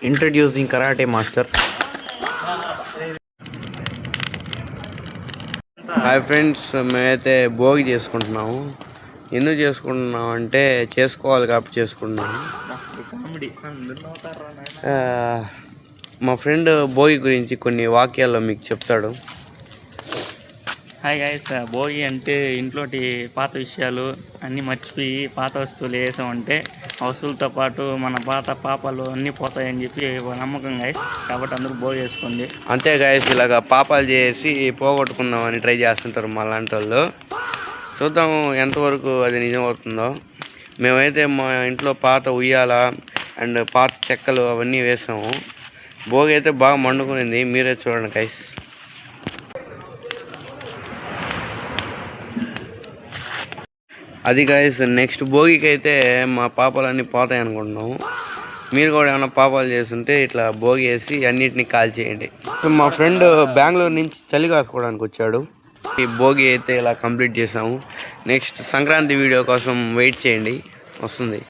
Introducing karate master. Hi friends, మేమైతే భోగి చేసుకుంటున్నాము. ఎందుకు చేసుకుంటున్నాం అంటే చేసుకోవాలి కాబట్టి చేసుకుంటున్నాము. మా ఫ్రెండ్ భోగి గురించి కొన్ని వాక్యాల్లో మీకు చెప్తాడు. హాయ్ గైస్, భోగి అంటే ఇంట్లోటి పాత విషయాలు అన్నీ మర్చిపోయి పాత వస్తువులు వేసామంటే వస్తువులతో పాటు మన పాత పాపాలు అన్నీ పోతాయని చెప్పి నమ్మకం గైస్. కాబట్టి అందరూ భోగి వేసుకోండి. అంతే గైస్, ఇలాగ పాపాలు చేసి పోగొట్టుకుందామని ట్రై చేస్తుంటారు మా లాంటి వాళ్ళు. చూద్దాము ఎంతవరకు అది నిజం అవుతుందో. మేమైతే మా ఇంట్లో పాత ఉయ్యాల అండ్ పాత చెక్కలు అవన్నీ వేసాము. భోగి అయితే బాగా మండుకునింది, మీరే చూడండి గైస్. అది గైస్, నెక్స్ట్ భోగికి అయితే మా పాపాలన్నీ పోతాయి అనుకుంటున్నాము. మీరు కూడా ఏమైనా పాపాలు చేస్తుంటే ఇట్లా భోగి వేసి అన్నిటిని కాల్ చేయండి. మా ఫ్రెండ్ బెంగళూరు నుంచి చలి కాసుకోవడానికి వచ్చాడు. ఈ భోగి అయితే ఇలా కంప్లీట్ చేసాము. నెక్స్ట్ సంక్రాంతి వీడియో కోసం వెయిట్ చేయండి, వస్తుంది.